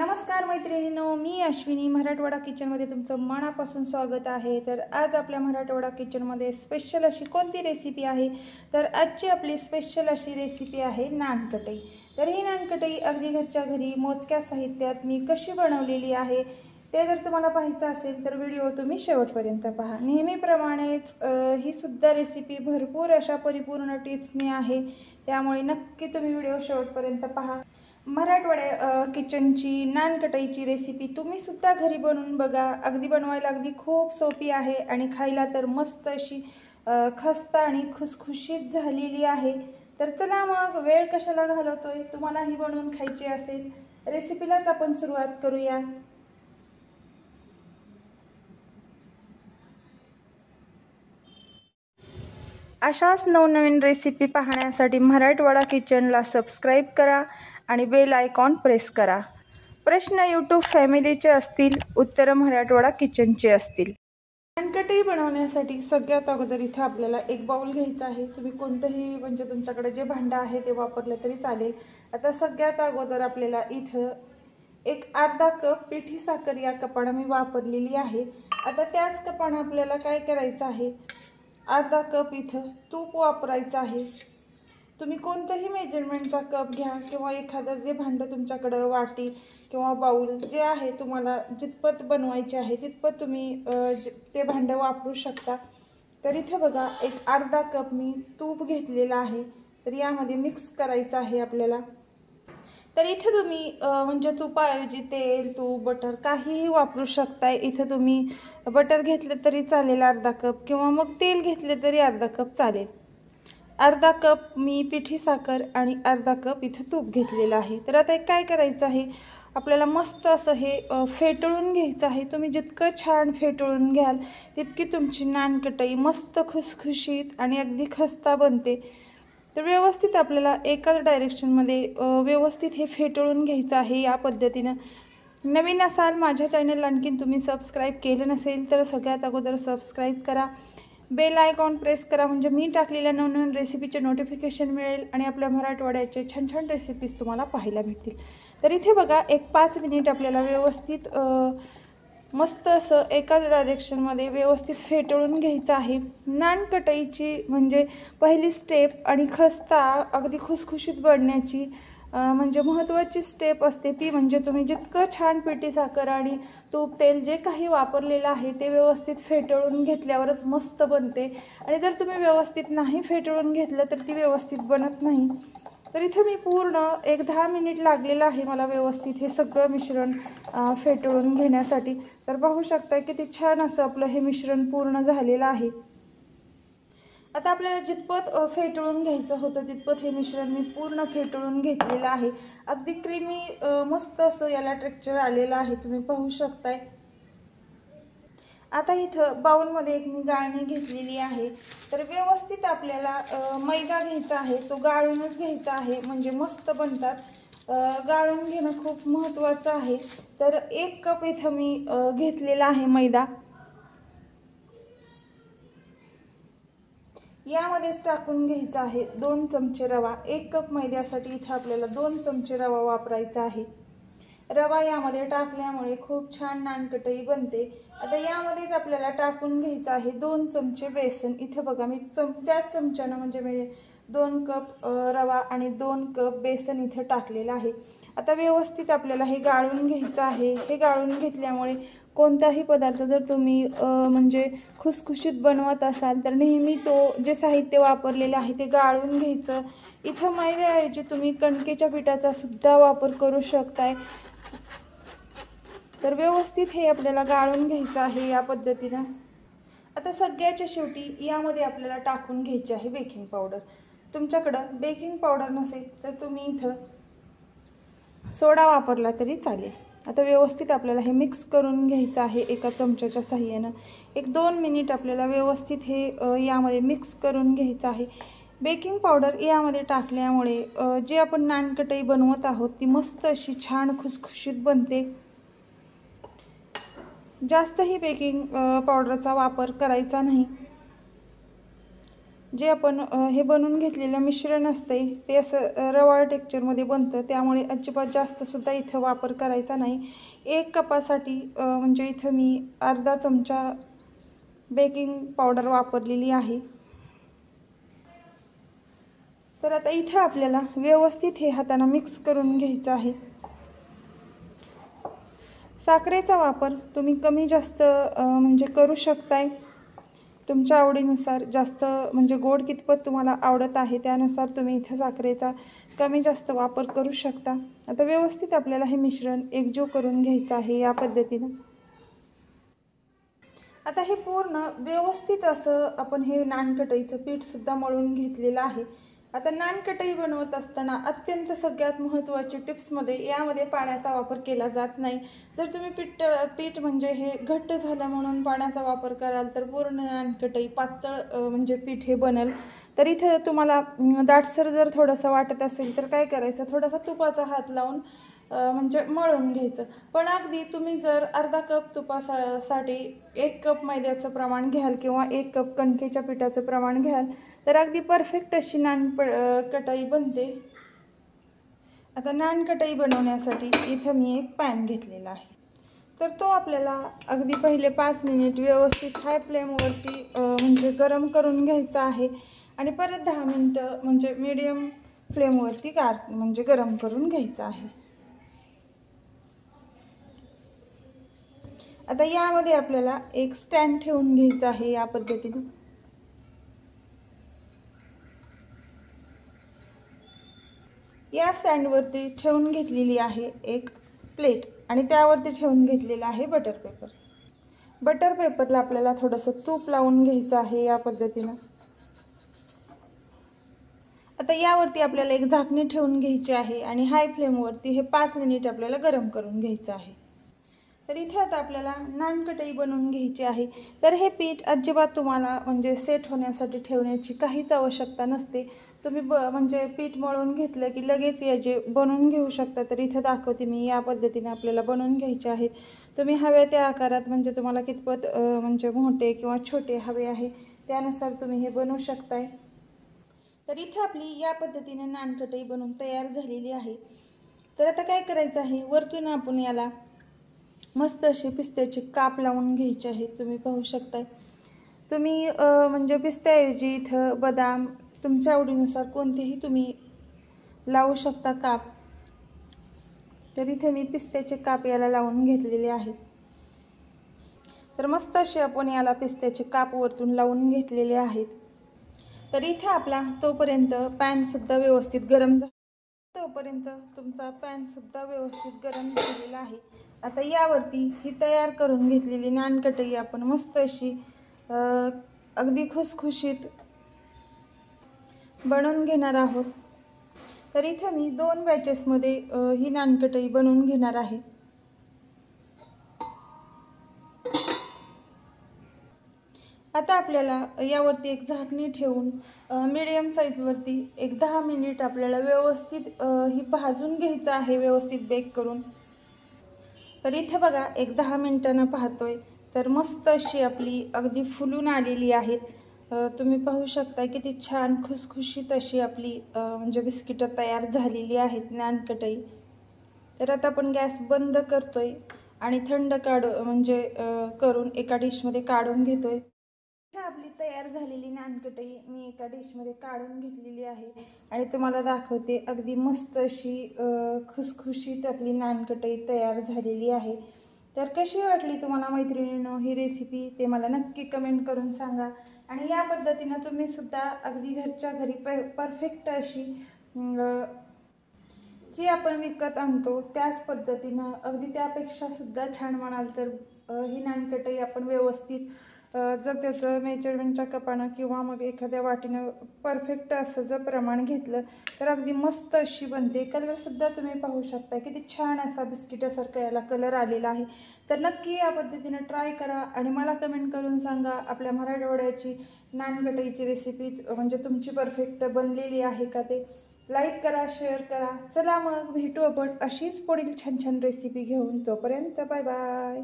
नमस्कार मैत्रिणींनो, मी अश्विनी मराठवाडा किचनमध्ये तुमचं मनापासून स्वागत आहे। तर आज आपल्या मराठवाडा किचनमध्ये स्पेशल अशी कोणती रेसिपी आहे? तर आजची आपली स्पेशल अशी रेसिपी आहे नानकटई। तर ही नानकटई अगदी घरच्या घरी मोजक्या साहित्यात मी कशी बनवलेली आहे ते जर तुम्हाला पाहायचं असेल तर व्हिडिओ तुम्ही शेवटपर्यंत पहा। नेहमीप्रमाणेच ही सुद्धा रेसिपी भरपूर अशा परिपूर्ण टिप्सनी आहे, त्यामुळे नक्की तुम्ही व्हिडिओ शेवटपर्यंत पहा। मराठवाड्या किचनची नानकटईची रेसिपी तुम्ही सुद्धा घरी बनवून बघा। अगदी बनवायला अगदी खूप सोपी आहे आणि खायला तर मस्त अशी खस्ता आणि खुसखुशीत झालेली आहे। तर चला मग वेळ कशाला घालवतोय, तुम्हाला ही बनवून खायची असेल रेसिपीलाच आपण सुरुवात करूया। अशाच नवनवीन रेसिपी पाहण्यासाठी मराठवाडा किचनला सबस्क्राइब करा आणि बेल आयकॉन प्रेस करा। प्रश्न यूट्यूब फॅमिलीचे असतील, उत्तर मराठवाडा किचनचे असतील। नानकटई बनवण्यासाठी सगळ्यात अगोदर इथे आपल्याला एक बाउल घ्यायचा आहे। तुम्ही कोणतेही म्हणजे तुमच्याकडे जे भांडं आहे ते वापरले तरी चालेल। आता सगळ्यात अगोदर आपल्याला इथे एक अर्धा कप पिठी साखर या कपाने मी वापरलेली आहे। आता त्याच कपाने आपल्याला काय करायचं आहे, अर्धा कप इथं तूप वापरायचं आहे। तुम्ही कोणतेही मेजरमेंटचा कप घ्या किंवा एखादं जे भांडं तुमच्याकडे वाटी किंवा बाउल जे आहे तुम्हाला जितपत बनवायचे आहे तितपत तुम्ही ते भांडं वापरू शकता। तर इथे बघा एक अर्धा कप मी तूप घेतलेला आहे, तर यामध्ये मिक्स करायचं आहे आपल्याला। तर इथे तुम्ही म्हणजे तुपाऐवजी तेल, तूप, बटर काहीही वापरू शकताय। इथे तुम्ही बटर घेतले तरी चालेल अर्धा कप, किंवा मग तेल घेतले तरी अर्धा कप चालेल। अर्धा कप मी पिठी साखर आणि अर्धा कप इथे तूप घेतलेलं आहे। तर आता काय करायचं आहे, आपल्याला मस्त असं हे फेटळून घ्यायचं आहे। तुम्ही जितकं छान फेटळून घ्याल तितकी तुमची नानकटई मस्त खुसखुशीत आणि अगदी खस्ता बनते। तर व्यवस्थित आपल्याला एकाच डायरेक्शनमध्ये व्यवस्थित हे फेटळून घ्यायचं आहे या पद्धतीनं। नवीन असाल माझ्या चॅनलला आणखीन तुम्ही सबस्क्राइब केलं नसेल तर सगळ्यात अगोदर सबस्क्राइब करा, बेल आयकॉन प्रेस करा, म्हणजे मी टाकलेल्या नवनवीन रेसिपीचे नोटिफिकेशन मिळेल आणि आपल्या मराठवाड्याचे छान छान रेसिपीज तुम्हाला पाहायला भेटतील। तर इथे बघा एक 5 मिनिट आपल्याला व्यवस्थित मस्त असं एकाच डायरेक्शनमध्ये व्यवस्थित फेटळून घ्यायचं आहे। नानकटईची म्हणजे पहिली स्टेप आणि खस्ता अगदी खुसखुशीत बनण्याची म्हणजे महत्त्वाची स्टेप असते ती म्हणजे तुम्ही जितकं छान पिठी साखर आणि तूप, तेल जे काही वापरलेलं आहे ते व्यवस्थित फेटळून घेतल्यावरच मस्त बनते। आणि जर तुम्ही व्यवस्थित नाही फेटळून घेतलं तर ती व्यवस्थित बनत नाही। तर इथे मी पूर्ण एक 10 मिनिट लागलेलं आहे मला व्यवस्थित हे सगळं मिश्रण फेटळून घेण्यासाठी। तर पाहू शकता किती छान असं आपलं हे मिश्रण पूर्ण झालेलं आहे। आता आपल्याला जितपत फेटळून घ्यायचं होतं तितपत हे मिश्रण मी पूर्ण फेटळून घेतलेलं आहे। अगदी क्रीमी मस्त असं याला टेक्स्चर आलेलं आहे, तुम्ही पाहू शकताय। आता इथं बाउलमध्ये एक मी गाळणी घेतलेली आहे। तर व्यवस्थित आपल्याला मैदा घ्यायचा आहे, तो गाळूनच घ्यायचा आहे म्हणजे मस्त बनतात। गाळून घेणं खूप महत्त्वाचं आहे। तर 1 कप इथं मी घेतलेला आहे मैदा। यामध्येच टाकून घ्यायचा आहे 2 चमचे रवा। 1 कप मैद्यासाठी इथं आपल्याला 2 चमचे रवा वापरायचा आहे। रवा यामध्ये टाकल्यामुळे खूप छान नानकटई बनते। आता यामध्येच आपल्याला टाकून घ्यायचं आहे 2 चमचे बेसन। इथे बघा मी त्याच चमच्यानं म्हणजे 2 कप रवा आणि 2 कप बेसन इथे टाकलेलं आहे। आता व्यवस्थित आपल्याला हे गाळून घ्यायचं आहे। हे गाळून घेतल्यामुळे कोणताही पदार्थ जर तुम्ही म्हणजे खुसखुशीत बनवत असाल तर नेहमी तो जे साहित्य वापरलेलं आहे ते गाळून घ्यायचं। इथं मैद्याऐवजी तुम्ही कणकेच्या पिठाचा सुद्धा वापर करू शकताय। तर व्यवस्थित हे आपल्याला गाळून घ्यायचं आहे या पद्धतीनं। आता सगळ्याच्या शेवटी यामध्ये आपल्याला टाकून घ्यायची आहे बेकिंग पावडर। तुमच्याकडं बेकिंग पावडर नसेल तर तुम्ही इथं सोडा वापरला तरी चालेल। आता व्यवस्थित आपल्याला हे मिक्स करून घ्यायचं आहे एका चमच्याच्या साहाय्यानं। एक 2 मिनिट आपल्याला व्यवस्थित हे यामध्ये मिक्स करून घ्यायचं आहे। बेकिंग पावडर यामध्ये टाकल्यामुळे जे आपण नानकटई बनवत आहोत ती मस्त अशी छान खुसखुशीत बनते। जास्तही बेकिंग पावडरचा वापर करायचा नाही। जे आपण हे बनवून घेतलेलं मिश्रण असते ते असं रवाळ टेक्स्चरमध्ये बनतं, त्यामुळे अजिबात जास्तसुद्धा इथं वापर करायचा नाही. 1 कपासाठी म्हणजे इथं मी अर्धा चमचा बेकिंग पावडर वापरलेली आहे. तर आता इथं आपल्याला व्यवस्थित हे हाताने मिक्स करून घ्यायचं आहे. साखरेचा वापर तुम्ही कमी जास्त म्हणजे करू शकताय तुमच्या आवडीनुसार. जास्त म्हणजे गोड कितपत तुम्हाला आवडत आहे त्यानुसार तुम्ही इथं साखरेचा कमी जास्त वापर करू शकता. आता व्यवस्थित आपल्याला हे मिश्रण एकजीव करून घ्यायचं आहे या पद्धतीनं. आता हे पूर्ण व्यवस्थित असं आपण हे नानकटईचं पीठसुद्धा मळून घेतलेलं आहे. आता नानकटई बनवत असताना अत्यंत सगळ्यात महत्त्वाची टिप्समध्ये यामध्ये पाण्याचा वापर केला जात नाही. जर तुम्ही पीठ म्हणजे हे घट्ट झालं म्हणून पाण्याचा वापर कराल तर पूर्ण नानकटई पातळ म्हणजे पीठ हे बनेल. तर इथे तुम्हाला दाटसर जर थोडंसं वाटत असेल तर काय करायचं, थोडासा तुपाचा हात लावून म्हणजे मळून घ्यायचं. पण अगदी तुम्ही जर अर्धा कप तुपासाठी 1 कप मैद्याचं प्रमाण घ्याल किंवा 1 कप कणकेच्या पिठाचं प्रमाण घ्याल तर अगदी परफेक्ट अशी नानकटई बनते. आता नानकटई बनवण्यासाठी इथं मी एक पॅन घेतलेला आहे. तर तो आपल्याला अगदी पहिले 5 मिनिट व्यवस्थित हाय फ्लेमवरती म्हणजे गरम करून घ्यायचा आहे आणि परत 10 मिनिटं म्हणजे मीडियम फ्लेमवरती म्हणजे गरम करून घ्यायचा आहे. आता यामध्ये आपल्याला एक स्टँड ठेवून घ्यायचा आहे या पद्धतीने. या स्टँडवरती ठेवून घेतलेली आहे एक प्लेट आणि त्यावरती ठेवून घेतलेला आहे बटर पेपर. बटर पेपरला आपल्याला थोडंसं तूप लावून घ्यायचं आहे या पद्धतीनं. आता यावरती आपल्याला एक झाकणी ठेवून घ्यायची आहे आणि हाय फ्लेमवरती हे 5 मिनिट आपल्याला गरम करून घ्यायचं आहे. तर इथे आता आपल्याला नानकटई बनवून घ्यायची आहे. तर हे पीठ अजिबात तुम्हाला म्हणजे सेट होण्यासाठी ठेवण्याची काहीच आवश्यकता नसते. तुम्ही म्हणजे पीठ मळून घेतलं की लगेच याचे बनवून घेऊ शकता. तर इथे दाखवते मी या पद्धतीने आपल्याला बनवून घ्यायचे आहेत. तुम्ही हव्या त्या आकारात म्हणजे तुम्हाला कितपत म्हणजे मोठे किंवा छोटे हवे आहे त्यानुसार तुम्ही हे बनवू शकताय. तर इथे आपली या पद्धतीने नानकटई बनवून तयार झालेली आहे. तर आता काय करायचं आहे, वरतून आपण याला मस्त अशी पिस्त्याची काप लावून घ्यायची आहे. तुम्ही पाहू शकताय. तुम्ही म्हणजे पिस्त्याऐवजी इथं बदाम तुमच्या आवडीनुसार कोणतेही तुम्ही लावू शकता काप. तर इथे मी पिस्त्याचे काप याला लावून घेतलेले आहेत. तर मस्त असे आपण याला पिस्त्याचे काप वरतून लावून घेतलेले आहेत. तर इथे आपला तोपर्यंत पॅनसुद्धा व्यवस्थित गरम तोपर्यंत तुमचा पॅनसुद्धा व्यवस्थित गरम झालेला आहे. आता यावरती ही तयार करून घेतलेली नानकटई आपण मस्त अशी अगदी खुसखुशीत बनवून घेणार आहोत. तर इथे मी 2 बॅचेसमध्ये ही नानकटई बनवून घेणार आहे. आता आपल्याला यावरती एक झाकणी ठेवून मीडियम साईजवरती एक 10 मिनिट आपल्याला व्यवस्थित ही भाजून घ्यायचं आहे, व्यवस्थित बेक करून. तर इथे बघा एक 10 मिनिटांना पाहतोय तर मस्त अशी आपली अगदी फुलून आलेली आहेत. तुम्ही पाहू शकता किती छान खुसखुशीत अशी आपली म्हणजे बिस्किटं तयार झालेली आहेत नानकटई. तर आता आपण गॅस बंद करतोय आणि थंड म्हणजे करून एका डिशमध्ये काढून घेतोय. आपली तयार झालेली नानकटई मी एका डिशमध्ये काढून घेतलेली आहे आणि तुम्हाला दाखवते. अगदी मस्त अशी खुसखुशीत आपली नानकटई तयार झालेली आहे. तर कशी वाटली तुम्हाला मैत्रिणींनो ही रेसिपी ते मला नक्की कमेंट करून सांगा. आणि या पद्धतीनं तुम्ही सुद्धा अगदी घरच्या घरी परफेक्ट अशी जी आपण विकत आणतो त्याच पद्धतीनं अगदी त्यापेक्षा सुद्धा छान म्हणाल तर ही नानकटई आपण व्यवस्थित जर त्याचं मेजरमेंटच्या कपानं किंवा मग एखाद्या वाटीनं परफेक्ट असं जर प्रमाण घेतलं तर अगदी मस्त अशी बनते. कलरसुद्धा तुम्ही पाहू शकता किती छान असा बिस्किटासारखा याला कलर आलेला आहे. तर नक्की या पद्धतीनं ट्राय करा आणि मला कमेंट करून सांगा आपल्या मराठवाड्याची नानकटईची रेसिपी म्हणजे तुमची परफेक्ट बनलेली आहे का ते. लाईक करा, शेअर करा. चला मग भेटू आपण अशीच पुढील छान छान रेसिपी घेऊन. तोपर्यंत बाय बाय.